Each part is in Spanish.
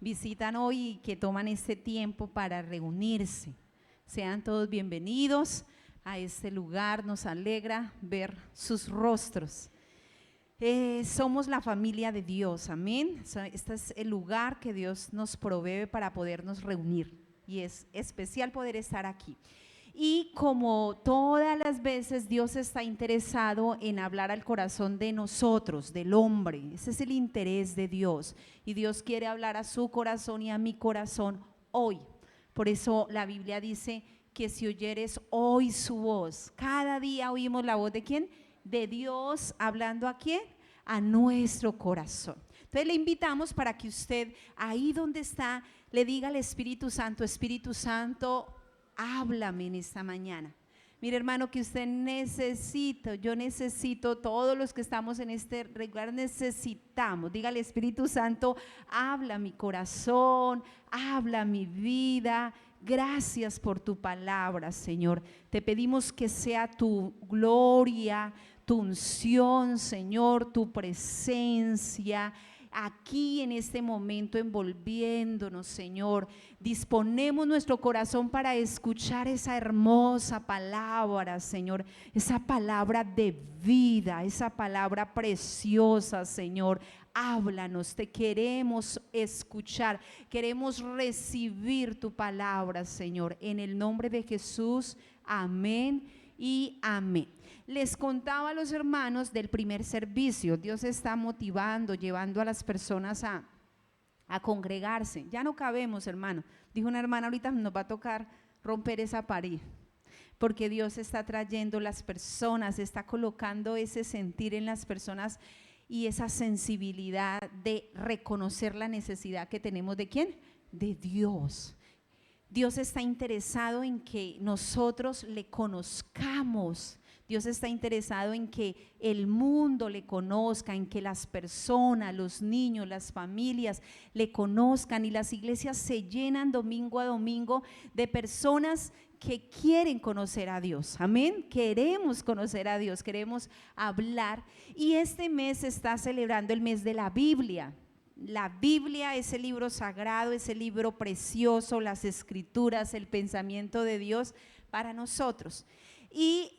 visitan hoy y que toman este tiempo para reunirse. Sean todos bienvenidos a este lugar, nos alegra ver sus rostros. Somos la familia de Dios, amén. Este es el lugar que Dios nos provee para podernos reunir y es especial poder estar aquí. Y como todas las veces, Dios está interesado en hablar al corazón de nosotros, del hombre. Ese es el interés de Dios y Dios quiere hablar a su corazón y a mi corazón hoy. Por eso la Biblia dice que si oyeres hoy su voz, cada día oímos la voz de ¿quién? De Dios hablando ¿a quién? A nuestro corazón. Entonces le invitamos para que usted ahí donde está le diga al Espíritu Santo, háblame en esta mañana. Mire, hermano, que usted necesita, yo necesito, todos los que estamos en este lugar necesitamos. Dígale, Espíritu Santo, habla mi corazón, habla mi vida. Gracias por tu palabra, Señor. Te pedimos que sea tu gloria, tu unción, Señor, tu presencia aquí en este momento envolviéndonos, Señor. Disponemos nuestro corazón para escuchar esa hermosa palabra, Señor, esa palabra de vida, esa palabra preciosa, Señor. Háblanos, te queremos escuchar, queremos recibir tu palabra, Señor, en el nombre de Jesús, amén y amén. Les contaba a los hermanos del primer servicio. Dios está motivando, llevando a las personas a congregarse. Ya no cabemos, hermano. Dijo una hermana, ahorita nos va a tocar romper esa pared, porque Dios está trayendo las personas, está colocando ese sentir en las personas y esa sensibilidad de reconocer la necesidad que tenemos de ¿quién? De Dios. Dios está interesado en que nosotros le conozcamos. Dios está interesado en que el mundo le conozca, en que las personas, los niños, las familias le conozcan, y las iglesias se llenan domingo a domingo de personas que quieren conocer a Dios, amén. Queremos conocer a Dios, queremos hablar, y este mes se está celebrando el mes de la Biblia. La Biblia es el libro sagrado, es el libro precioso, las escrituras, el pensamiento de Dios para nosotros. Y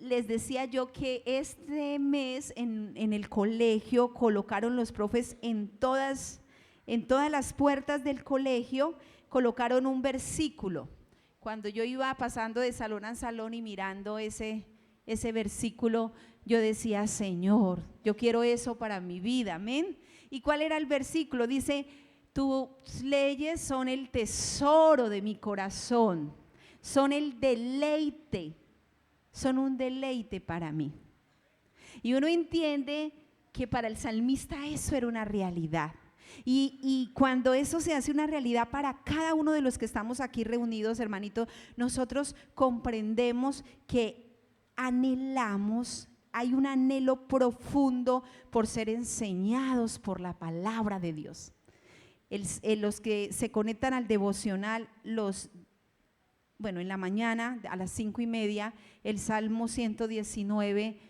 les decía yo que este mes en el colegio colocaron los profes en todas las puertas del colegio, colocaron un versículo. Cuando yo iba pasando de salón a salón y mirando ese versículo, yo decía, Señor, yo quiero eso para mi vida, amén. ¿Y cuál era el versículo? Dice, tus leyes son el tesoro de mi corazón, son el deleite, son un deleite para mí. Y uno entiende que para el salmista eso era una realidad. Y cuando eso se hace una realidad para cada uno de los que estamos aquí reunidos, hermanito, nosotros comprendemos que anhelamos, hay un anhelo profundo por ser enseñados por la palabra de Dios. Los que se conectan al devocional, en la mañana a las 5:30, el Salmo 119,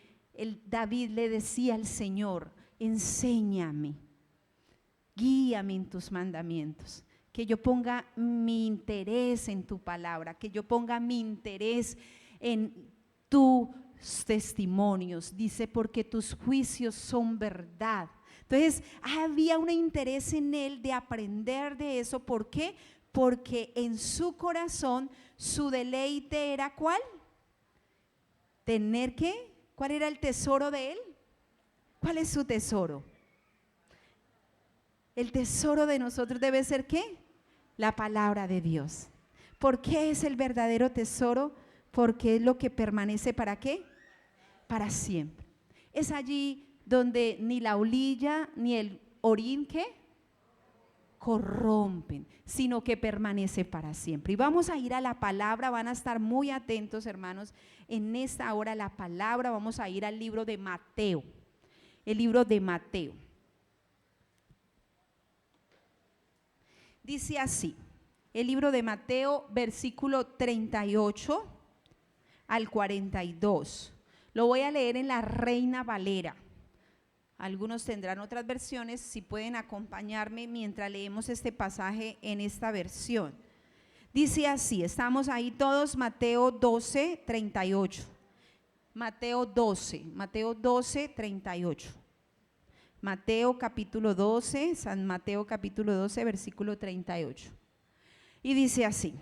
David le decía al Señor, enséñame, guíame en tus mandamientos, que yo ponga mi interés en tu palabra, que yo ponga mi interés en tus testimonios. Dice, porque tus juicios son verdad. Entonces había un interés en él de aprender de eso. ¿Por qué? Porque en su corazón su deleite era ¿cuál? Tener ¿qué? ¿Cuál era el tesoro de él? ¿Cuál es su tesoro? El tesoro de nosotros debe ser ¿qué? La palabra de Dios. ¿Por qué es el verdadero tesoro? Porque es lo que permanece ¿para qué? Para siempre. Es allí donde ni la olilla ni el orín ¿qué? Corrompen, sino que permanece para siempre. Y vamos a ir a la palabra, van a estar muy atentos, hermanos, en esta hora la palabra. Vamos a ir al libro de Mateo, el libro de Mateo. Dice así, el libro de Mateo, versículo 38 al 42. Lo voy a leer en la Reina Valera. Algunos tendrán otras versiones, si pueden acompañarme mientras leemos este pasaje en esta versión. Dice así, estamos ahí todos, Mateo 12, 38. Mateo 12, 38. Mateo capítulo 12, San Mateo capítulo 12, versículo 38. Y dice así: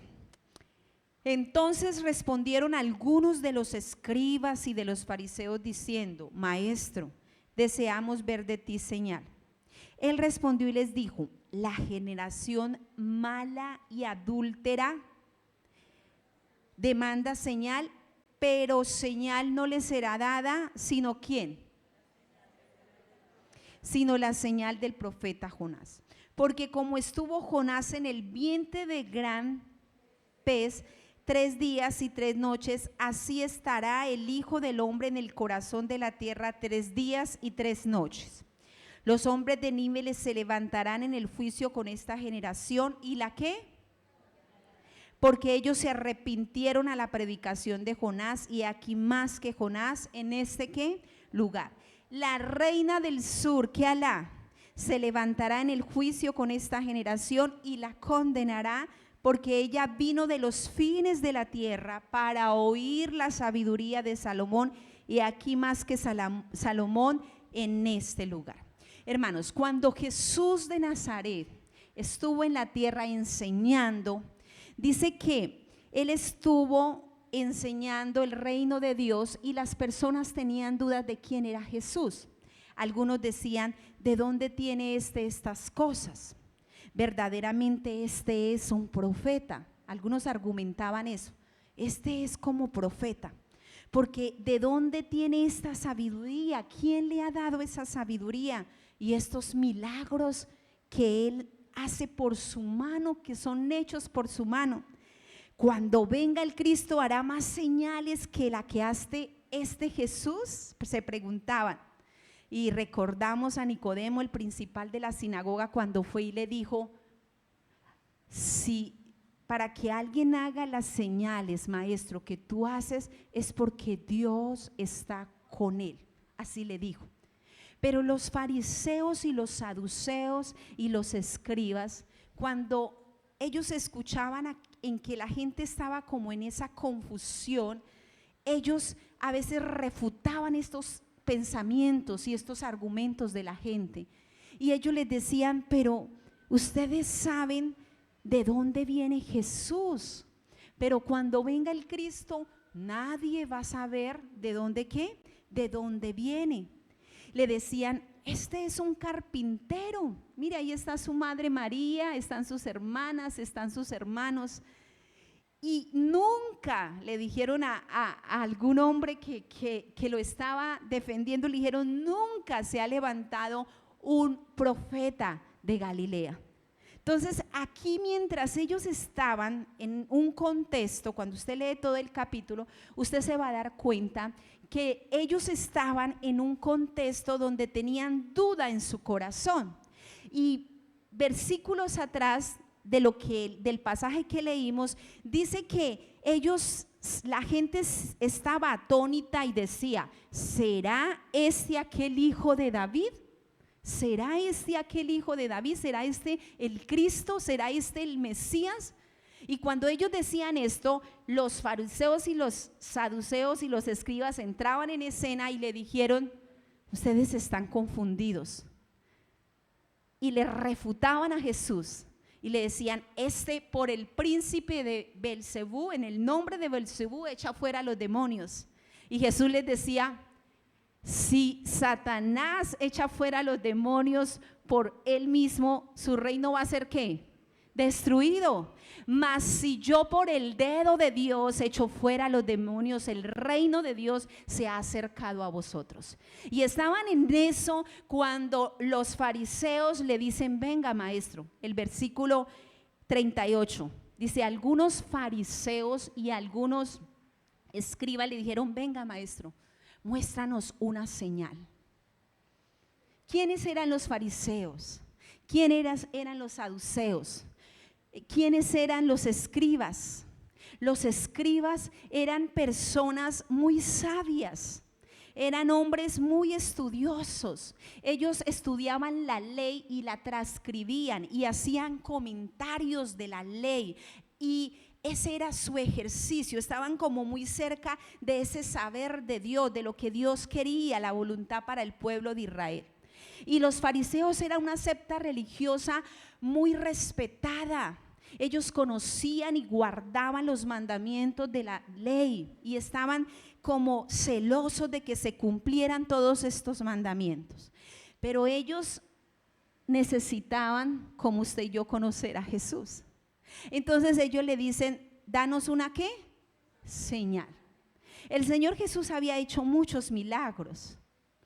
entonces respondieron algunos de los escribas y de los fariseos diciendo: Maestro, deseamos ver de ti señal. Él respondió y les dijo: la generación mala y adúltera demanda señal, pero señal no le será dada, sino ¿quién? Sino la señal del profeta Jonás. Porque como estuvo Jonás en el vientre de gran pez 3 días y 3 noches, así estará el Hijo del Hombre en el corazón de la tierra 3 días y 3 noches. Los hombres de Nínive se levantarán en el juicio con esta generación. ¿Y la qué? Porque ellos se arrepintieron a la predicación de Jonás, y aquí más que Jonás en este ¿qué? Lugar. La reina del sur, que Alá, se levantará en el juicio con esta generación y la condenará, porque ella vino de los fines de la tierra para oír la sabiduría de Salomón, y aquí más que Salomón en este lugar. Hermanos, cuando Jesús de Nazaret estuvo en la tierra enseñando, dice que Él estuvo enseñando el reino de Dios y las personas tenían dudas de quién era Jesús. Algunos decían: ¿de dónde tiene estas cosas? Verdaderamente este es un profeta. Algunos argumentaban eso: este es como profeta, porque ¿de dónde tiene esta sabiduría? ¿Quién le ha dado esa sabiduría y estos milagros que Él hace por su mano, que son hechos por su mano? Cuando venga el Cristo, ¿hará más señales que la que hace este Jesús? Se preguntaban. Y recordamos a Nicodemo, el principal de la sinagoga, cuando fue y le dijo: si para que alguien haga las señales, maestro, que tú haces, es porque Dios está con él. Así le dijo. Pero los fariseos y los saduceos y los escribas, cuando ellos escuchaban en que la gente estaba como en esa confusión, ellos a veces refutaban estos pensamientos y estos argumentos de la gente, y ellos les decían: pero ustedes saben de dónde viene Jesús, pero cuando venga el Cristo nadie va a saber de dónde ¿qué? De dónde viene. Le decían: este es un carpintero, mira, ahí está su madre María, están sus hermanas, están sus hermanos. Y nunca le dijeron a algún hombre que lo estaba defendiendo, le dijeron: nunca se ha levantado un profeta de Galilea. Entonces aquí, mientras ellos estaban en un contexto, cuando usted lee todo el capítulo, usted se va a dar cuenta que ellos estaban en un contexto donde tenían duda en su corazón. Y versículos atrás del pasaje que leímos, dice que la gente estaba atónita y decía: ¿será este aquel hijo de David? ¿Será este aquel hijo de David? ¿Será este el Cristo? ¿Será este el Mesías? Y cuando ellos decían esto, los fariseos y los saduceos y los escribas entraban en escena y le dijeron: ustedes están confundidos. Y le refutaban a Jesús y le decían: por el príncipe de Belcebú, en el nombre de Belcebú, echa fuera a los demonios. Y Jesús les decía: si Satanás echa fuera a los demonios por él mismo, su reino va a ser ¿qué? Destruido. Mas si yo por el dedo de Dios echo fuera a los demonios, el reino de Dios se ha acercado a vosotros. Y estaban en eso cuando los fariseos le dicen: venga, maestro. El versículo 38 dice: algunos fariseos y algunos escribas le dijeron: venga, maestro, muéstranos una señal. ¿Quiénes eran los fariseos? ¿Quiénes eran los saduceos? ¿Quiénes eran los escribas? Los escribas eran personas muy sabias, eran hombres muy estudiosos. Ellos estudiaban la ley y la transcribían y hacían comentarios de la ley, y ese era su ejercicio. Estaban como muy cerca de ese saber de Dios, de lo que Dios quería, la voluntad para el pueblo de Israel. Y los fariseos eran una secta religiosa muy respetada. Ellos conocían y guardaban los mandamientos de la ley y estaban como celosos de que se cumplieran todos estos mandamientos. Pero ellos necesitaban, como usted y yo, conocer a Jesús. Entonces ellos le dicen: danos una ¿qué? Señal. El Señor Jesús había hecho muchos milagros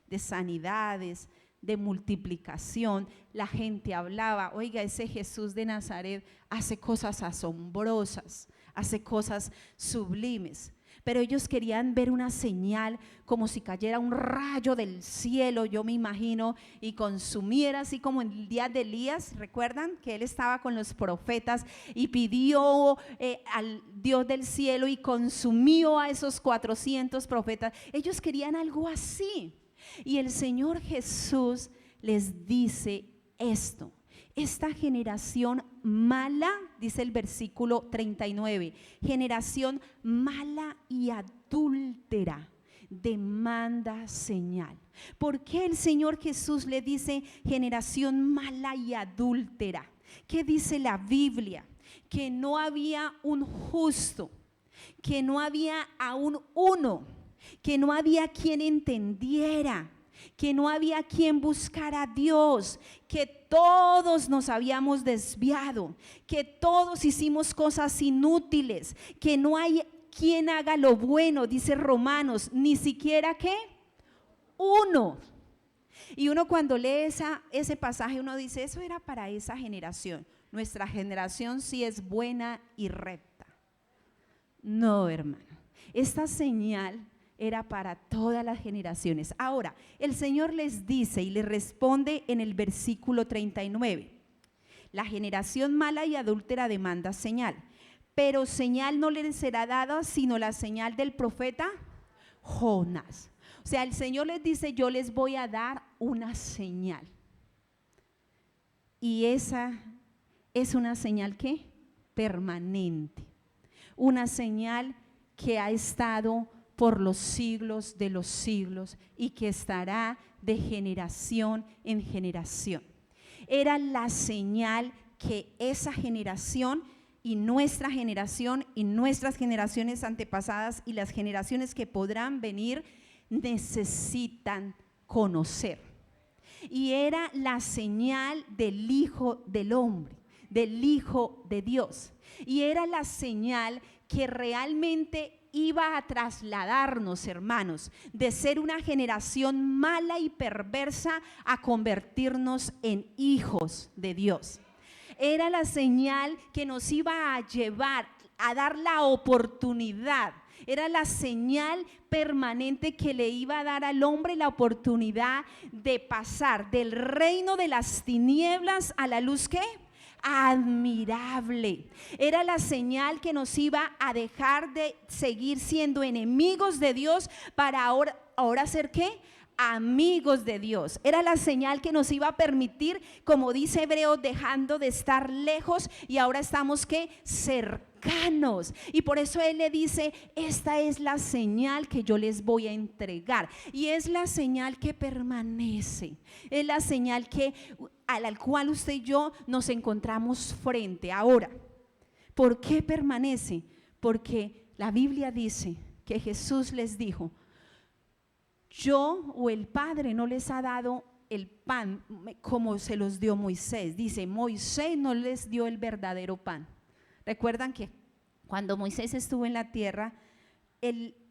de sanidades, de multiplicación. La gente hablaba: oiga, ese Jesús de Nazaret hace cosas asombrosas, hace cosas sublimes. Pero ellos querían ver una señal, como si cayera un rayo del cielo, yo me imagino, y consumiera, así como en el día de Elías. ¿Recuerdan que él estaba con los profetas y pidió al Dios del cielo y consumió a esos 400 profetas? Ellos querían algo así. Y el Señor Jesús les dice esto: esta generación mala, dice el versículo 39, generación mala y adúltera, demanda señal. ¿Por qué el Señor Jesús le dice generación mala y adúltera? ¿Qué dice la Biblia? Que no había un justo, que no había aún uno, que no había quien entendiera, que no había quien buscara a Dios, que todos nos habíamos desviado, que todos hicimos cosas inútiles, que no hay quien haga lo bueno, dice Romanos, ni siquiera ¿qué? Uno. Y uno cuando lee ese pasaje, uno dice: eso era para esa generación. Nuestra generación sí es buena y recta. No, hermano, esta señal era para todas las generaciones. Ahora, el Señor les dice y les responde en el versículo 39: la generación mala y adúltera demanda señal, pero señal no les será dada sino la señal del profeta Jonás. O sea, el Señor les dice: yo les voy a dar una señal. Y esa es una señal ¿qué? Permanente. Una señal que ha estado por los siglos de los siglos y que estará de generación en generación. Era la señal que esa generación y nuestra generación y nuestras generaciones antepasadas y las generaciones que podrán venir necesitan conocer. Y era la señal del Hijo del Hombre, del Hijo de Dios. Y era la señal que realmente iba a trasladarnos, hermanos, de ser una generación mala y perversa a convertirnos en hijos de Dios. Era la señal que nos iba a llevar a dar la oportunidad. Era la señal permanente que le iba a dar al hombre la oportunidad de pasar del reino de las tinieblas a la luz ¿qué? Admirable. Era la señal que nos iba a dejar de seguir siendo enemigos de Dios para ahora ser ¿qué? Amigos de Dios. Era la señal que nos iba a permitir, como dice Hebreos, dejando de estar lejos y ahora estamos ¿qué? Cercanos. Y por eso Él le dice: esta es la señal que yo les voy a entregar. Y es la señal que permanece. Es la señal a la cual usted y yo nos encontramos frente. Ahora, ¿por qué permanece? Porque la Biblia dice que Jesús les dijo: yo o el Padre no les ha dado el pan como se los dio Moisés. Dice: Moisés no les dio el verdadero pan. Recuerdan que cuando Moisés estuvo en la tierra,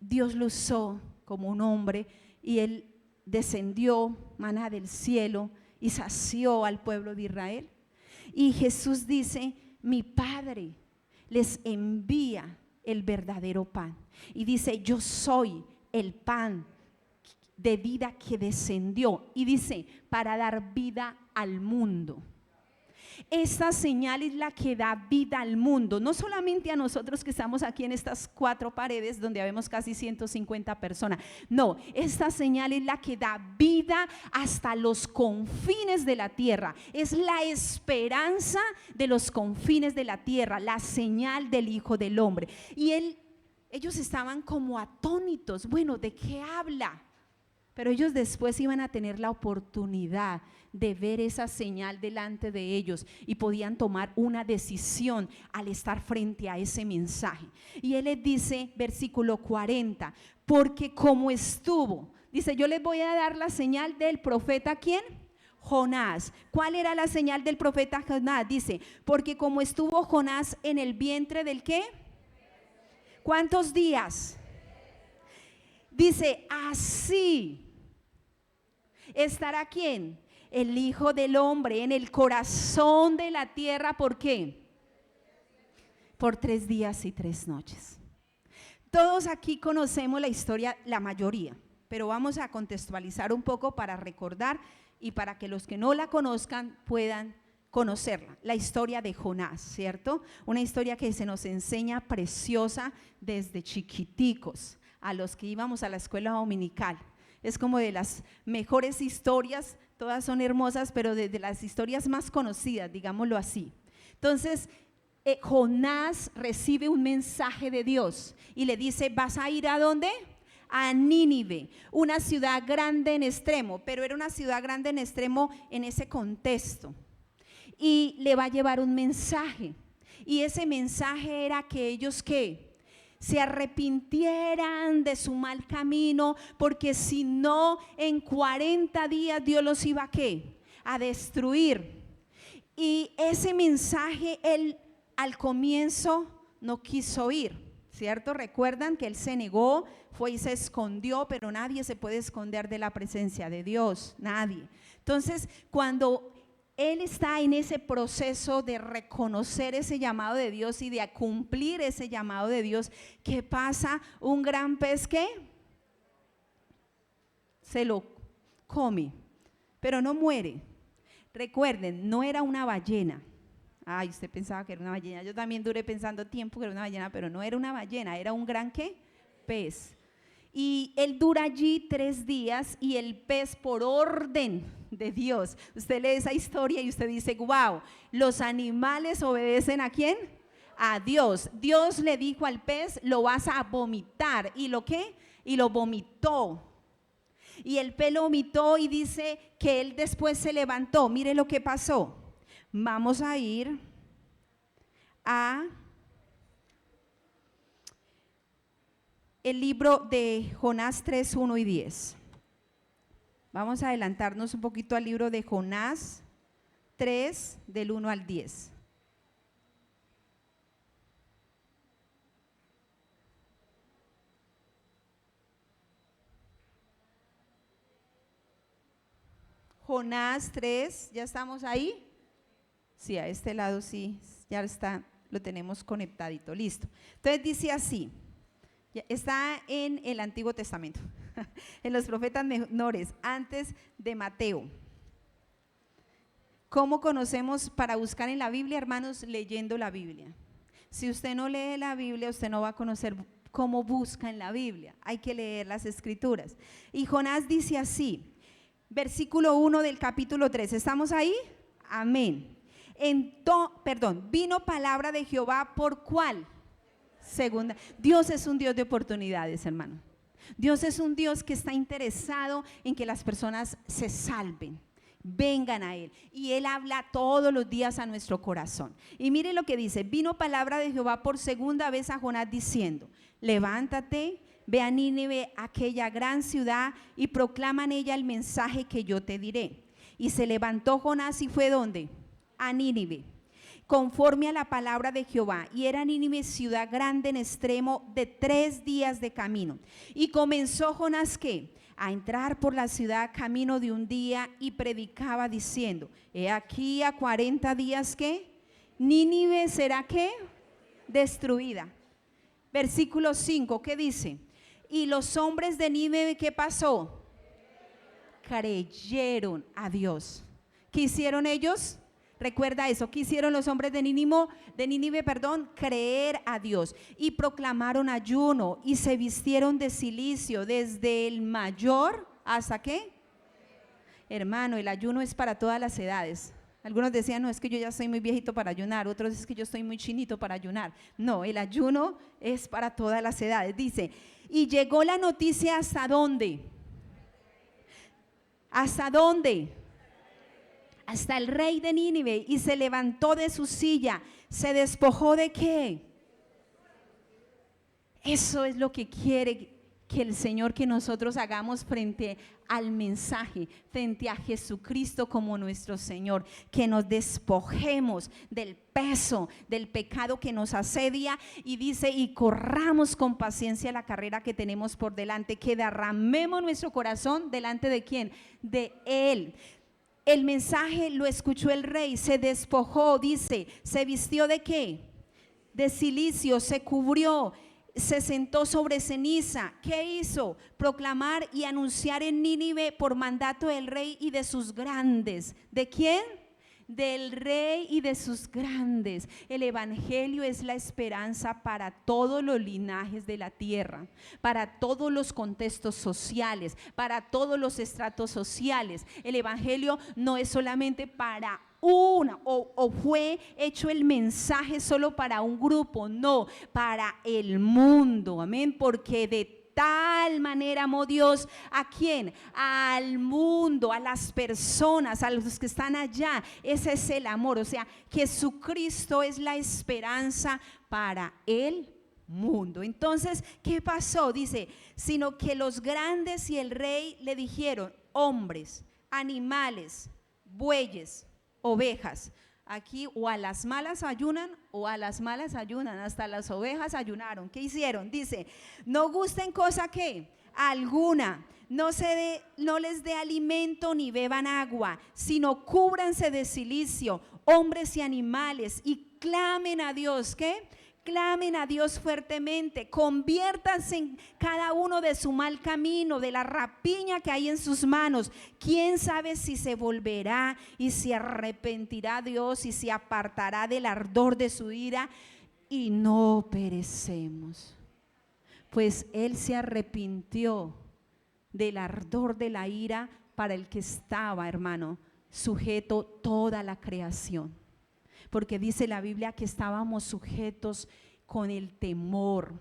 Dios lo usó como un hombre y él descendió maná del cielo y sació al pueblo de Israel. Y Jesús dice: mi Padre les envía el verdadero pan. Y dice: yo soy el pan de vida que descendió. Y dice: para dar vida al mundo. Esta señal es la que da vida al mundo, no solamente a nosotros que estamos aquí en estas 4 paredes donde vemos casi 150 personas. No, esta señal es la que da vida hasta los confines de la tierra. Es la esperanza de los confines de la tierra, la señal del Hijo del Hombre. Y ellos estaban como atónitos. Bueno, ¿de qué habla? Pero ellos después iban a tener la oportunidad de ver esa señal delante de ellos y podían tomar una decisión al estar frente a ese mensaje. Y él les dice, versículo 40, porque como estuvo, dice, yo les voy a dar la señal del profeta, ¿quién? Jonás. ¿Cuál era la señal del profeta Jonás? Dice, porque como estuvo Jonás en el vientre del ¿qué? ¿Cuántos días? Dice, así estará ¿quién? El Hijo del Hombre en el corazón de la tierra. ¿Por qué? Por 3 días y 3 noches. Todos aquí conocemos la historia, la mayoría, pero vamos a contextualizar un poco para recordar y para que los que no la conozcan puedan conocerla. La historia de Jonás, ¿cierto? Una historia que se nos enseña preciosa desde chiquiticos, a los que íbamos a la escuela dominical. Es como de las mejores historias, todas son hermosas, pero de las historias más conocidas, digámoslo así. Entonces, Jonás recibe un mensaje de Dios y le dice, ¿vas a ir a dónde? A Nínive, una ciudad grande en extremo, pero era una ciudad grande en extremo en ese contexto. Y le va a llevar un mensaje, y ese mensaje era que ellos, ¿qué? Se arrepintieran de su mal camino, porque si no, en 40 días Dios los iba a ¿qué? A destruir. Y ese mensaje él al comienzo no quiso oír, ¿cierto? Recuerdan que él se negó, fue y se escondió, pero nadie se puede esconder de la presencia de Dios, nadie. Entonces, cuando él está en ese proceso de reconocer ese llamado de Dios y de cumplir ese llamado de Dios, ¿qué pasa? Un gran pez, ¿qué? Se lo come, pero no muere. Recuerden, no era una ballena. Ay, usted pensaba que era una ballena. Yo también duré pensando tiempo que era una ballena, pero no era una ballena, era un gran ¿qué? Pez. Y él dura allí 3 días y el pez, por orden de Dios, usted lee esa historia y usted dice, wow, los animales obedecen ¿a quién? A Dios. Dios le dijo al pez, lo vas a vomitar. ¿Y lo qué? Y lo vomitó. Y el pez lo vomitó y dice que él después se levantó. Mire lo que pasó. Vamos a ir a el libro de Jonás 3, 1 y 10. Vamos a adelantarnos un poquito al libro de Jonás 3, del 1 al 10. Jonás 3, ¿ya estamos ahí? Sí, a este lado sí, ya está, lo tenemos conectadito, listo. Entonces dice así, está en el Antiguo Testamento, en los profetas menores, antes de Mateo. ¿Cómo conocemos para buscar en la Biblia, hermanos? Leyendo la Biblia. Si usted no lee la Biblia, usted no va a conocer cómo busca en la Biblia. Hay que leer las Escrituras. Y Jonás dice así, versículo 1 del capítulo 3, ¿estamos ahí? Amén. Vino palabra de Jehová, ¿por cuál? Segunda. Dios es un Dios de oportunidades, hermano. Dios es un Dios que está interesado en que las personas se salven, vengan a Él, y Él habla todos los días a nuestro corazón. Y mire lo que dice, vino palabra de Jehová por segunda vez a Jonás diciendo, levántate, ve a Nínive, aquella gran ciudad, y proclama en ella el mensaje que yo te diré. Y se levantó Jonás y fue ¿dónde? A Nínive, conforme a la palabra de Jehová, y era Nínive ciudad grande en extremo de 3 días de camino. Y comenzó Jonás ¿qué? A entrar por la ciudad camino de un día, y predicaba diciendo, he aquí a 40 días ¿qué? Nínive será ¿qué? Destruida. Versículo 5, ¿qué dice? Y los hombres de Nínive, ¿qué pasó? Creyeron a Dios. ¿Qué hicieron ellos? Recuerda eso. ¿Qué hicieron los hombres de Nínive, creer a Dios, y proclamaron ayuno y se vistieron de cilicio desde el mayor hasta ¿qué? Hermano, el ayuno es para todas las edades. Algunos decían, no, es que yo ya soy muy viejito para ayunar, otros es que yo estoy muy chinito para ayunar. No, el ayuno es para todas las edades. Dice, y llegó la noticia ¿hasta dónde? ¿Hasta dónde? Hasta el rey de Nínive, y se levantó de su silla, se despojó ¿de qué? Eso es lo que quiere que el Señor, que nosotros hagamos frente al mensaje, frente a Jesucristo como nuestro Señor, que nos despojemos del peso, del pecado que nos asedia, y dice, y corramos con paciencia la carrera que tenemos por delante, que derramemos nuestro corazón delante ¿de quién? De Él. El mensaje lo escuchó el rey, se despojó, dice, se vistió ¿de qué? De cilicio, se cubrió, se sentó sobre ceniza. ¿Qué hizo? Proclamar y anunciar en Nínive por mandato del rey y de sus grandes. ¿De quién? Del rey y de sus grandes. El evangelio es la esperanza para todos los linajes de la tierra, para todos los contextos sociales, para todos los estratos sociales. El evangelio no es solamente para una, o fue hecho el mensaje solo para un grupo, no, para el mundo, amén, porque de tal manera amó Dios ¿a quién? Al mundo, a las personas, a los que están allá. Ese es el amor, o sea, Jesucristo es la esperanza para el mundo. Entonces, ¿qué pasó? Dice, sino que los grandes y el rey le dijeron, hombres, animales, bueyes, ovejas. Aquí o a las malas ayunan o a las malas ayunan. Hasta las ovejas ayunaron. ¿Qué hicieron? Dice, no gusten cosa que alguna, no les dé alimento ni beban agua, sino cúbranse de cilicio, hombres y animales, y clamen a Dios. ¿Qué? Clamen a Dios fuertemente, conviértanse en cada uno de su mal camino, de la rapiña que hay en sus manos. ¿Quién sabe si se volverá y se arrepentirá Dios y se apartará del ardor de su ira y no perecemos? Pues Él se arrepintió del ardor de la ira para el que estaba, hermano, sujeto toda la creación. Porque dice la Biblia que estábamos sujetos con el temor,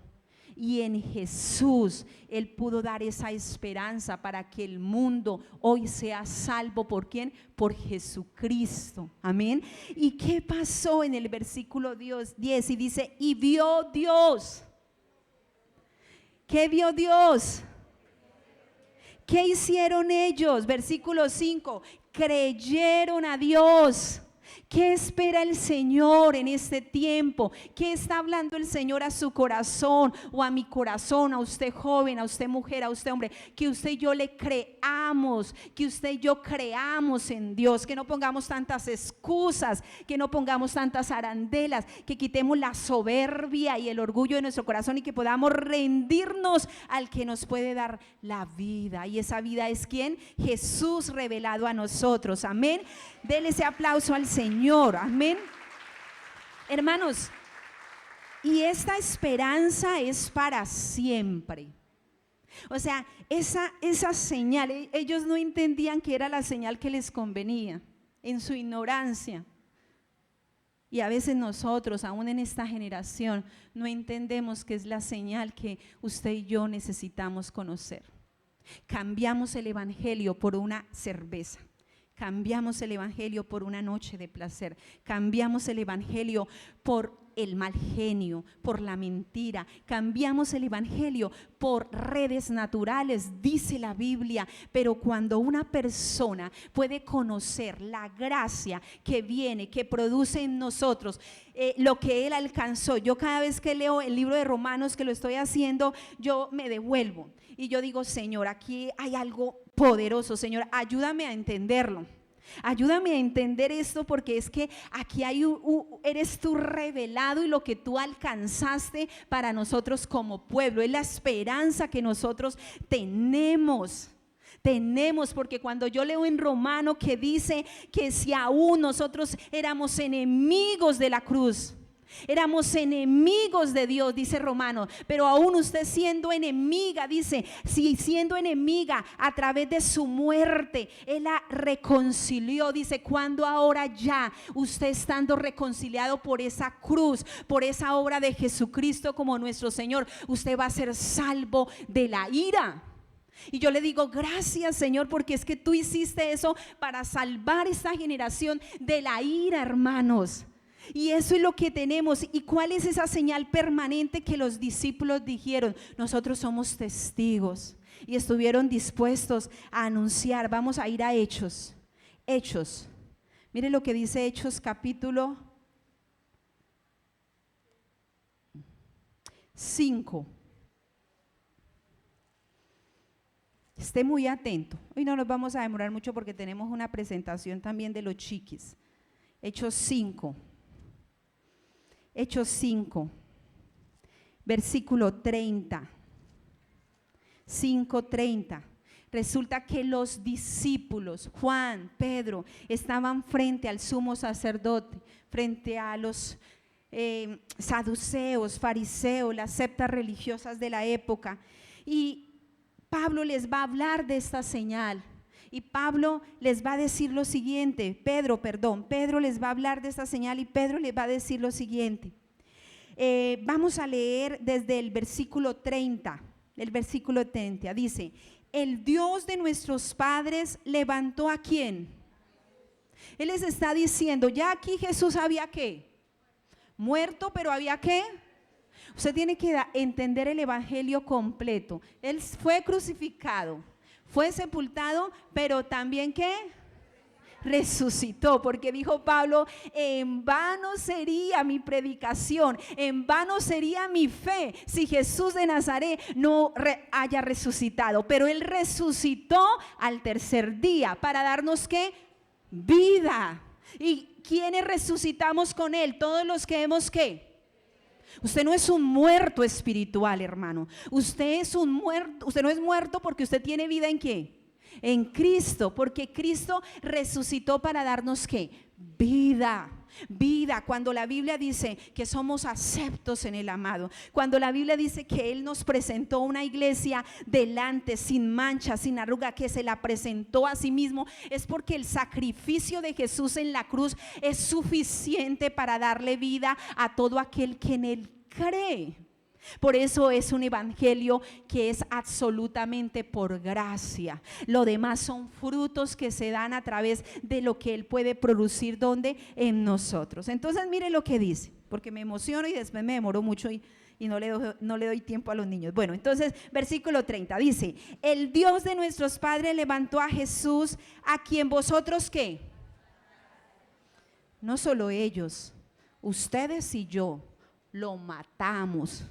y en Jesús Él pudo dar esa esperanza para que el mundo hoy sea salvo. ¿Por quién? Por Jesucristo, amén. ¿Y qué pasó en el versículo 10? Y dice, y vio Dios. ¿Qué vio Dios? ¿Qué hicieron ellos? Versículo 5, creyeron a Dios. ¿Qué espera el Señor en este tiempo? ¿Qué está hablando el Señor a su corazón o a mi corazón, a usted joven, a usted mujer, a usted hombre? Que usted y yo le creamos, que usted y yo creamos en Dios, que no pongamos tantas excusas, que no pongamos tantas arandelas, que quitemos la soberbia y el orgullo de nuestro corazón y que podamos rendirnos al que nos puede dar la vida. Y esa vida es ¿quién? Jesús revelado a nosotros, amén. Dele ese aplauso al Señor, amén. Hermanos, y esta esperanza es para siempre. O sea, esa señal, ellos no entendían que era la señal que les convenía en su ignorancia. Y a veces nosotros, aún en esta generación, no entendemos que es la señal que usted y yo necesitamos conocer. Cambiamos el evangelio por una cerveza. Cambiamos el evangelio por una noche de placer. Cambiamos el evangelio por el mal genio, por la mentira. Cambiamos el evangelio por redes naturales, dice la Biblia. Pero cuando una persona puede conocer la gracia que viene, que produce en nosotros lo que Él alcanzó. Yo cada vez que leo el libro de Romanos, que lo estoy haciendo, yo me devuelvo y yo digo, Señor, aquí hay algo poderoso. Señor, ayúdame a entenderlo. Ayúdame a entender esto, porque es que aquí eres tú revelado, y lo que tú alcanzaste para nosotros como pueblo es la esperanza que nosotros tenemos. Tenemos, porque cuando yo leo en Romano que dice que si aún nosotros éramos enemigos de la cruz, éramos enemigos de Dios, dice Romano, pero aún usted siendo enemiga, dice, si siendo enemiga a través de su muerte, Él la reconcilió, dice, cuando ahora ya usted estando reconciliado por esa cruz, por esa obra de Jesucristo como nuestro Señor, usted va a ser salvo de la ira. Y yo le digo, gracias Señor, porque es que tú hiciste eso para salvar esta generación de la ira, hermanos. Y eso es lo que tenemos. ¿Y cuál es esa señal permanente que los discípulos dijeron? Nosotros somos testigos, y estuvieron dispuestos a anunciar. Vamos a ir a Hechos. Hechos, mire lo que dice Hechos capítulo 5. Esté muy atento. Hoy no nos vamos a demorar mucho porque tenemos una presentación también de los chiquis. Hechos 5. Hechos 5, versículo 30, 5:30. Resulta que los discípulos, Juan, Pedro, estaban frente al sumo sacerdote, frente a los saduceos, fariseos, las sectas religiosas de la época. Y Pablo les va a hablar de esta señal. Y Pablo les va a decir lo siguiente, Pedro les va a hablar de esta señal y Pedro les va a decir lo siguiente. Vamos a leer desde el versículo 30, dice, el Dios de nuestros padres levantó ¿a quién? Él les está diciendo, ya aquí Jesús había ¿qué? Muerto, pero había ¿qué? Usted tiene que entender el evangelio completo. Él fue crucificado, fue sepultado, pero también ¿qué? Resucitó, porque dijo Pablo, en vano sería mi predicación, en vano sería mi fe si Jesús de Nazaret no haya resucitado, pero Él resucitó al tercer día para darnos ¿qué? Vida. ¿Y quiénes resucitamos con Él? Todos los que hemos ¿qué? Usted no es un muerto espiritual, hermano. Usted es un muerto, usted no es muerto porque usted tiene vida ¿en qué? En Cristo, porque Cristo resucitó para darnos ¿qué? Vida. Vida, cuando la Biblia dice que somos aceptos en el amado, cuando la Biblia dice que Él nos presentó una iglesia delante, sin mancha, sin arruga, que se la presentó a sí mismo, es porque el sacrificio de Jesús en la cruz es suficiente para darle vida a todo aquel que en Él cree. Por eso es un evangelio que es absolutamente por gracia. Lo demás son frutos que se dan a través de lo que Él puede producir, ¿dónde? En nosotros. Entonces mire lo que dice, porque me emociono y después me demoro mucho y no le doy tiempo a los niños. Bueno, entonces versículo 30 dice, el Dios de nuestros padres levantó a Jesús, a quien vosotros ¿qué? No solo ellos, ustedes y yo lo matamos.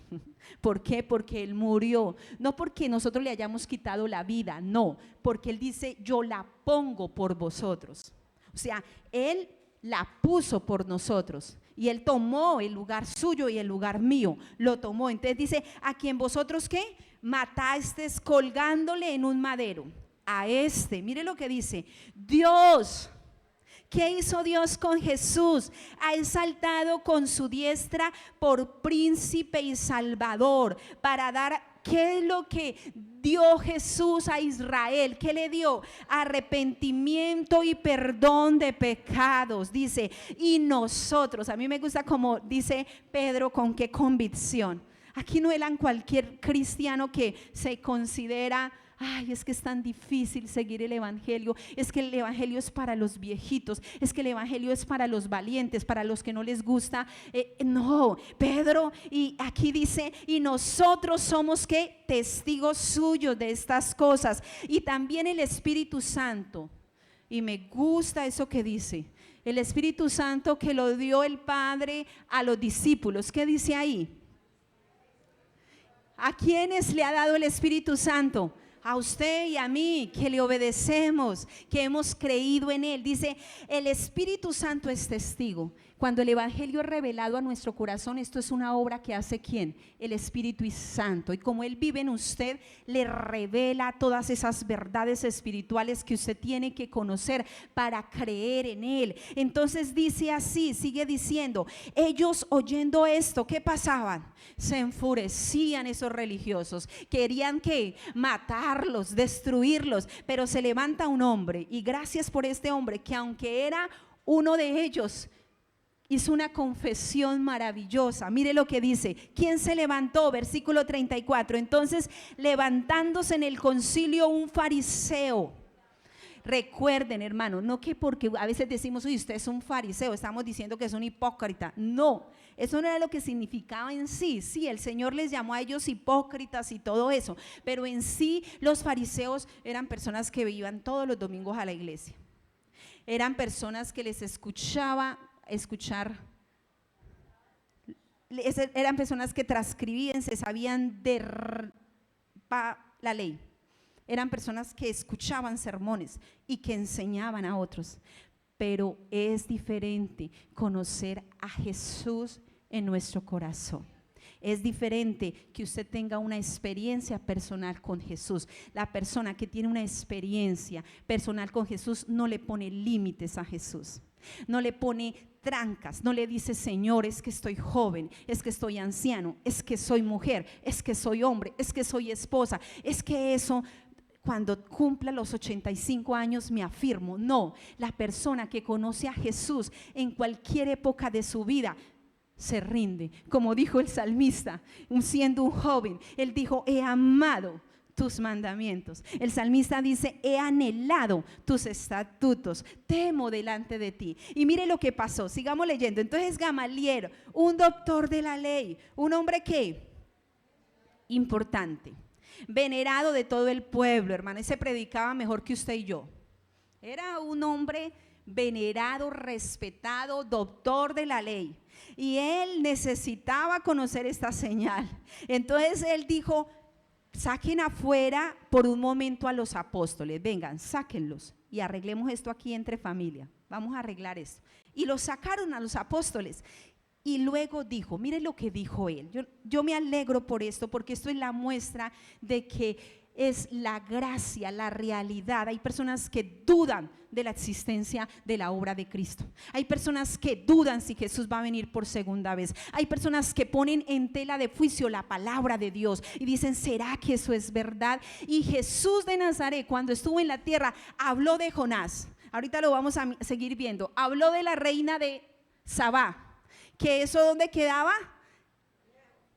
¿Por qué? Porque Él murió, no porque nosotros le hayamos quitado la vida, no, porque Él dice, yo la pongo por vosotros. O sea, Él la puso por nosotros y Él tomó el lugar suyo y el lugar mío, lo tomó. Entonces dice, a quien vosotros ¿qué? Matasteis colgándole en un madero. A este, mire lo que dice, Dios. ¿Qué hizo Dios con Jesús? Ha exaltado con su diestra por príncipe y salvador, para dar, ¿qué es lo que dio Jesús a Israel? ¿Qué le dio? Arrepentimiento y perdón de pecados, dice. Y nosotros, a mí me gusta como dice Pedro, con qué convicción. Aquí no eran cualquier cristiano que se considera, ay, es que es tan difícil seguir el evangelio, es que el evangelio es para los viejitos, es que el evangelio es para los valientes, para los que no les gusta. No, Pedro, y aquí dice, y nosotros somos ¿qué? Testigos suyos de estas cosas, y también el Espíritu Santo. Y me gusta eso que dice, el Espíritu Santo que lo dio el Padre a los discípulos. ¿Qué dice ahí? ¿A quiénes le ha dado el Espíritu Santo? A usted y a mí, que le obedecemos, que hemos creído en Él. Dice, el Espíritu Santo es testigo. Cuando el evangelio es revelado a nuestro corazón, esto es una obra que hace ¿quién? El Espíritu Santo. Y como Él vive en usted, le revela todas esas verdades espirituales que usted tiene que conocer para creer en Él. Entonces dice así, sigue diciendo, ellos oyendo esto, ¿qué pasaban? Se enfurecían esos religiosos, querían que matarlos, destruirlos, pero se levanta un hombre, y gracias por este hombre que aunque era uno de ellos, hizo una confesión maravillosa. Mire lo que dice. ¿Quién se levantó? Versículo 34. Entonces, levantándose en el concilio un fariseo. Recuerden, hermano, no que porque a veces decimos, uy, usted es un fariseo, estamos diciendo que es un hipócrita. No, eso no era lo que significaba en sí. Sí, el Señor les llamó a ellos hipócritas y todo eso, pero en sí los fariseos eran personas que iban todos los domingos a la iglesia. Eran personas que les eran personas que transcribían, se sabían de la ley. Eran personas que escuchaban sermones y que enseñaban a otros. Pero es diferente conocer a Jesús en nuestro corazón. Es diferente que usted tenga una experiencia personal con Jesús. La persona que tiene una experiencia personal con Jesús no le pone límites a Jesús, no le pone trancas, no le dice, Señor, es que estoy joven, es que estoy anciano, es que soy mujer, es que soy hombre, es que soy esposa, es que eso, cuando cumpla los 85 años me afirmo. No, la persona que conoce a Jesús en cualquier época de su vida se rinde, como dijo el salmista, siendo un joven, él dijo, he amado tus mandamientos. El salmista dice, he anhelado tus estatutos, temo delante de ti. Y mire lo que pasó, sigamos leyendo. Entonces Gamaliel, un doctor de la ley, un hombre que importante, venerado de todo el pueblo, hermano, ese predicaba mejor que usted y yo. Era un hombre venerado, respetado, doctor de la ley. Y él necesitaba conocer esta señal. Entonces él dijo, saquen afuera por un momento a los apóstoles, vengan, sáquenlos y arreglemos esto aquí entre familia, vamos a arreglar esto. Y los sacaron a los apóstoles. Y luego dijo, mire lo que dijo él, yo me alegro por esto, porque esto es la muestra de que es la gracia, la realidad. Hay personas que dudan de la existencia de la obra de Cristo. Hay personas que dudan si Jesús va a venir por segunda vez. Hay personas que ponen en tela de juicio la palabra de Dios y dicen, ¿será que eso es verdad? Y Jesús de Nazaret, cuando estuvo en la tierra, habló de Jonás. Ahorita lo vamos a seguir viendo. Habló de la reina de Sabá, que eso ¿dónde quedaba?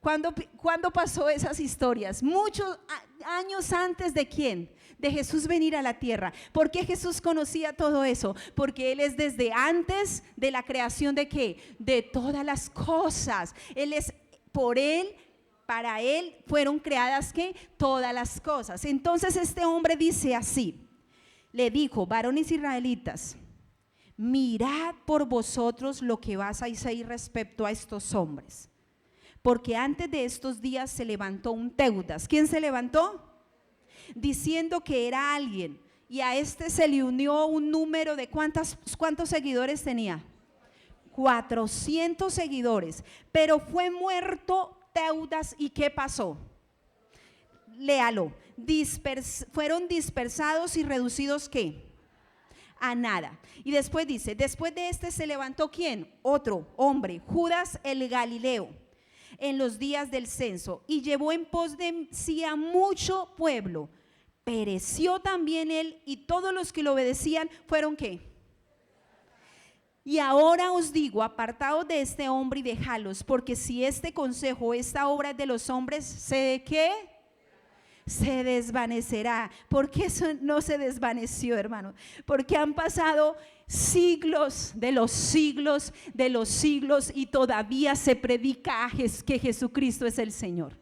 ¿Cuándo pasó esas historias? Muchos años antes de ¿quién? De Jesús venir a la tierra. ¿Por qué Jesús conocía todo eso? Porque Él es desde antes de la creación de ¿qué? De todas las cosas. Él es por Él, para Él fueron creadas ¿qué? Todas las cosas. Entonces este hombre dice así, le dijo, varones israelitas, mirad por vosotros lo que vas a hacer respecto a estos hombres. Porque antes de estos días se levantó un Teudas. ¿Quién se levantó? Diciendo que era alguien, y a este se le unió un número de ¿cuántos seguidores tenía? 400 seguidores. Pero fue muerto Teudas, ¿y qué pasó? Léalo. Fueron dispersados y reducidos ¿qué? A nada. Y después dice, después de este se levantó ¿quién? Otro hombre, Judas el Galileo, en los días del censo, y llevó en pos de sí a mucho pueblo. Pereció también él, y todos los que lo obedecían fueron ¿qué? Y ahora os digo, apartaos de este hombre y dejalos, porque si este consejo, esta obra es de los hombres, ¿se qué? Se desvanecerá. ¿Por qué eso no se desvaneció, hermano? Porque han pasado siglos de los siglos de los siglos y todavía se predica que Jesucristo es el Señor.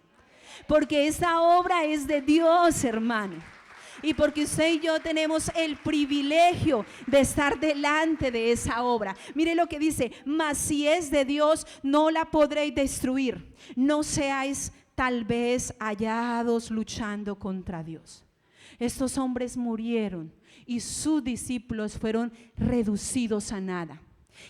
Porque esta obra es de Dios, hermano. Y porque usted y yo tenemos el privilegio de estar delante de esa obra. Mire lo que dice, mas si es de Dios, no la podréis destruir. No seáis tal vez hallados luchando contra Dios. Estos hombres murieron y sus discípulos fueron reducidos a nada.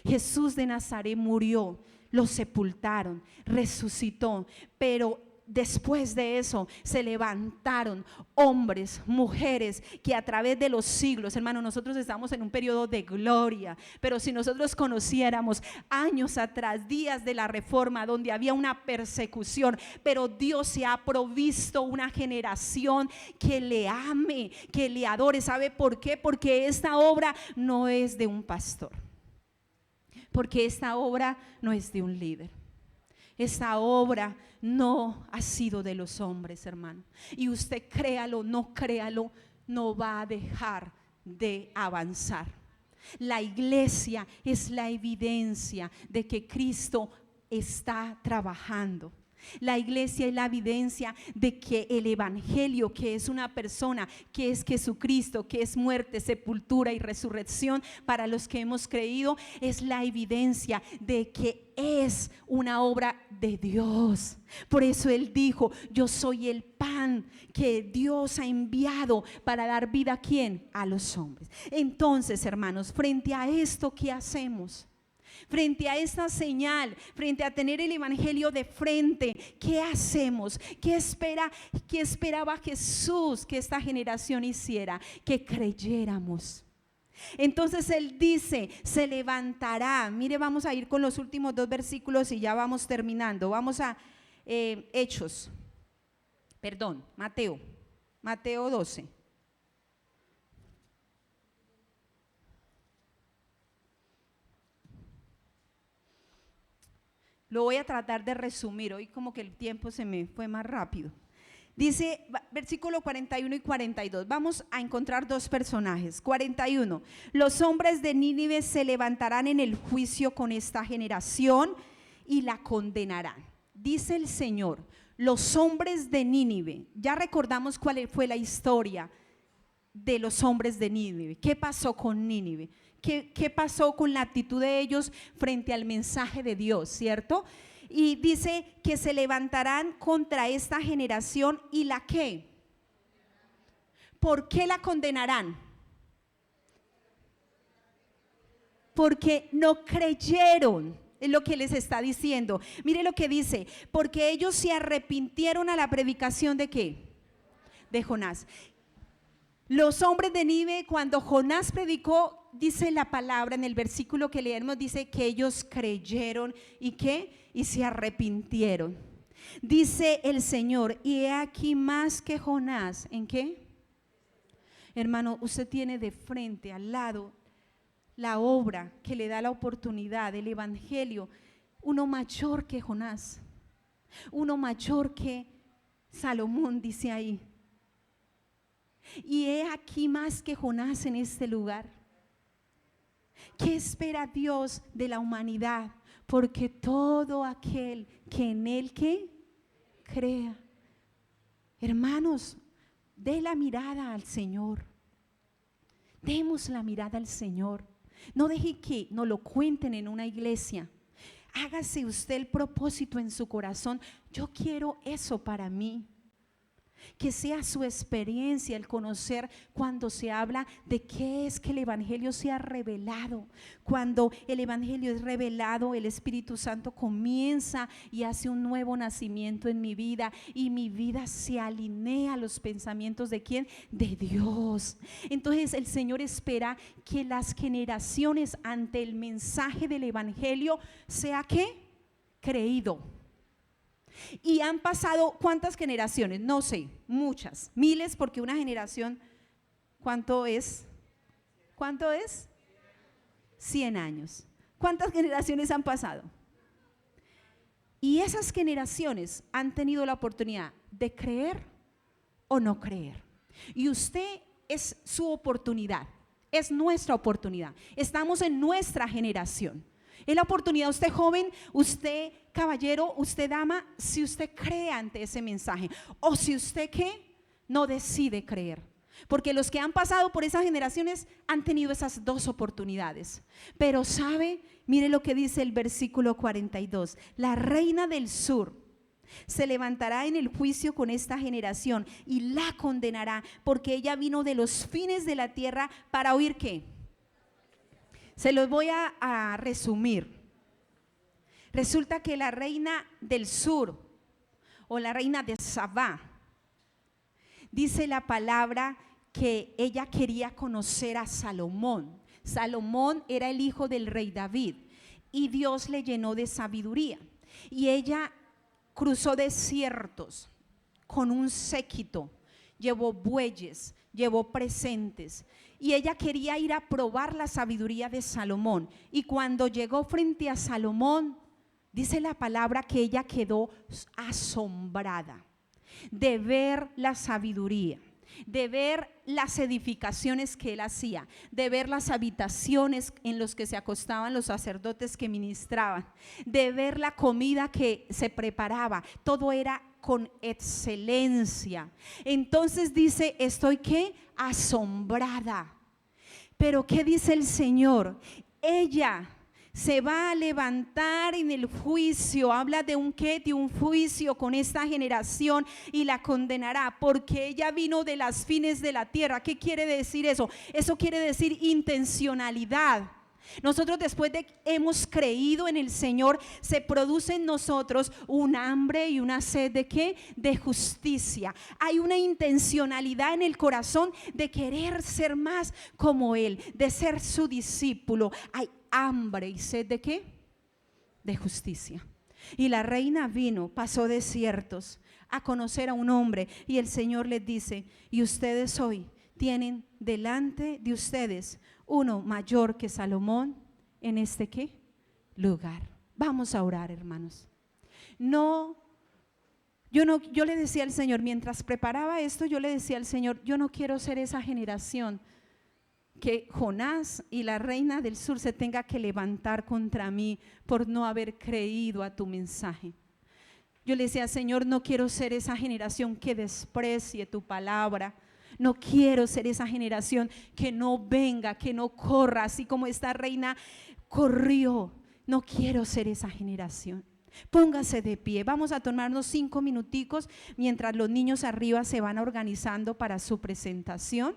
Jesús de Nazaret murió, lo sepultaron, resucitó, pero después de eso se levantaron hombres, mujeres que a través de los siglos, hermano, nosotros estamos en un periodo de gloria, pero si nosotros conociéramos años atrás, días de la Reforma, donde había una persecución, pero Dios se ha provisto una generación que le ame, que le adore. ¿Sabe por qué? Porque esta obra no es de un pastor, porque esta obra no es de un líder. Esta obra no ha sido de los hombres, hermano. Y usted créalo, no créalo, no va a dejar de avanzar. La iglesia es la evidencia de que Cristo está trabajando. La iglesia es la evidencia de que el evangelio, que es una persona, que es Jesucristo, que es muerte, sepultura y resurrección para los que hemos creído, es la evidencia de que es una obra de Dios. Por eso Él dijo: yo soy el pan que Dios ha enviado para dar vida ¿a quién? A los hombres. Entonces, hermanos, frente a esto, ¿qué hacemos? Frente a esta señal, frente a tener el evangelio de frente, ¿qué hacemos? ¿Qué esperaba Jesús que esta generación hiciera? Que creyéramos. Entonces Él dice: se levantará. Mire, vamos a ir con los últimos 2 versículos y ya vamos terminando. Vamos a Mateo 12. Lo voy a tratar de resumir, hoy como que el tiempo se me fue más rápido. Dice versículo 41 y 42, vamos a encontrar 2 personajes. 41, los hombres de Nínive se levantarán en el juicio con esta generación y la condenarán. Dice el Señor, los hombres de Nínive, ya recordamos cuál fue la historia de los hombres de Nínive. ¿Qué pasó con Nínive? ¿Qué pasó con la actitud de ellos frente al mensaje de Dios, cierto? Y dice que se levantarán contra esta generación y la ¿qué? ¿Por qué la condenarán? Porque no creyeron, es lo que les está diciendo. Mire lo que dice: porque ellos se arrepintieron a la predicación de ¿qué? De Jonás. Los hombres de Nínive, cuando Jonás predicó, dice la palabra en el versículo que leemos, dice que ellos creyeron y ¿qué? Y se arrepintieron. Dice el Señor: y he aquí más que Jonás. ¿En qué? Hermano, usted tiene de frente, al lado, la obra que le da la oportunidad, el evangelio, uno mayor que Jonás, uno mayor que Salomón, dice ahí. Y he aquí más que Jonás en este lugar. ¿Qué espera Dios de la humanidad? Porque todo aquel que en Él ¿qué? Crea. Hermanos, dé la mirada al Señor. Demos la mirada al Señor. No deje que nos lo cuenten en una iglesia. Hágase usted el propósito en su corazón: yo quiero eso para mí. Que sea su experiencia el conocer cuando se habla de qué es que el evangelio se ha revelado. Cuando el evangelio es revelado, el Espíritu Santo comienza y hace un nuevo nacimiento en mi vida, y mi vida se alinea a los pensamientos de ¿quién? De Dios. Entonces el Señor espera que las generaciones ante el mensaje del evangelio sea ¿qué? Creído. Y han pasado ¿cuántas generaciones? No sé, muchas, miles, porque una generación, ¿cuánto es? ¿Cuánto es? 100 años. ¿Cuántas generaciones han pasado? Y esas generaciones han tenido la oportunidad de creer o no creer. Y usted es su oportunidad, es nuestra oportunidad. Estamos en nuestra generación. Es la oportunidad, usted joven, usted caballero, usted dama, si usted cree ante ese mensaje, o si usted ¿qué? No decide creer. Porque los que han pasado por esas generaciones han tenido esas 2 oportunidades. Pero sabe, mire lo que dice el versículo 42: la reina del sur se levantará en el juicio con esta generación y la condenará, porque ella vino de los fines de la tierra para oír ¿qué? Se los voy a resumir. Resulta que la reina del sur, o la reina de Sabá, dice la palabra que ella quería conocer a Salomón. Salomón era el hijo del rey David y Dios le llenó de sabiduría. Y ella cruzó desiertos con un séquito, llevó bueyes, llevó presentes. Y ella quería ir a probar la sabiduría de Salomón. Y cuando llegó frente a Salomón, dice la palabra que ella quedó asombrada de ver la sabiduría, de ver las edificaciones que él hacía, de ver las habitaciones en las que se acostaban los sacerdotes que ministraban, de ver la comida que se preparaba. Todo era con excelencia. Entonces dice, estoy ¿qué? Asombrada. Pero ¿qué dice el Señor? Ella se va a levantar en el juicio. Habla de un qué, de un juicio con esta generación y la condenará, porque ella vino de las fines de la tierra. ¿Qué quiere decir eso? Eso quiere decir intencionalidad. Nosotros, después de que hemos creído en el Señor, se produce en nosotros un hambre y una sed de ¿qué? De justicia. Hay una intencionalidad en el corazón de querer ser más como Él, de ser su discípulo. Hay hambre y sed de ¿qué? De justicia. Y la reina vino, pasó desiertos a conocer a un hombre, y el Señor les dice, y ustedes hoy tienen delante de ustedes uno mayor que Salomón en este ¿qué? Lugar. Vamos a orar, hermanos. Yo le decía al Señor, mientras preparaba esto, yo le decía al Señor, yo no quiero ser esa generación que Jonás y la reina del sur se tenga que levantar contra mí por no haber creído a tu mensaje. Yo le decía, Señor, no quiero ser esa generación que desprecie tu palabra. No quiero ser esa generación que no venga, que no corra, así como esta reina corrió. No quiero ser esa generación. Póngase de pie, vamos a tomarnos 5 minuticos mientras los niños arriba se van organizando para su presentación.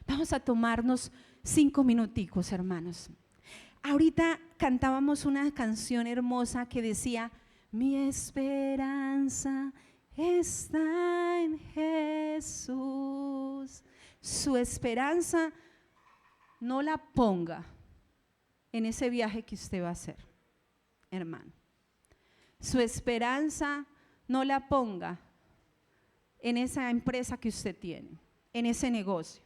Vamos a tomarnos 5 minuticos, hermanos. Ahorita cantábamos una canción hermosa que decía, mi esperanza está en Jesús. Su esperanza no la ponga en ese viaje que usted va a hacer, hermano. Su esperanza no la ponga en esa empresa que usted tiene, en ese negocio,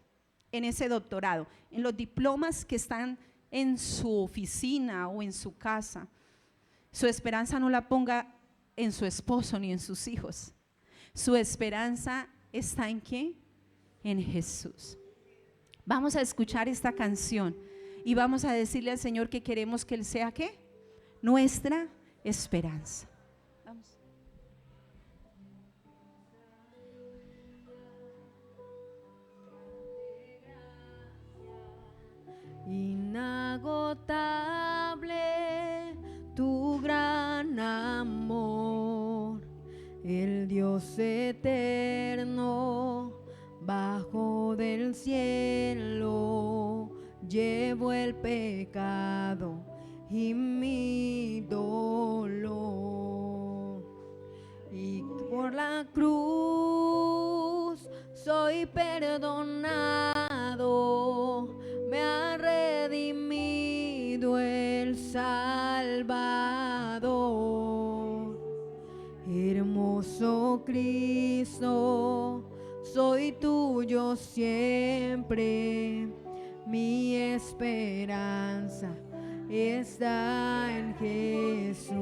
en ese doctorado, en los diplomas que están en su oficina o en su casa. Su esperanza no la ponga en su esposo ni en sus hijos. Su esperanza está en ¿qué? En Jesús. Vamos a escuchar esta canción y vamos a decirle al Señor que queremos que Él sea ¿qué? Nuestra esperanza. Vamos. Inagotable tu gran amor, el Dios eterno bajo del cielo llevó el pecado y mi dolor, y por la cruz soy perdonado, me ha redimido el Salvador. Hermoso Cristo, soy tuyo siempre, mi esperanza está en Jesús.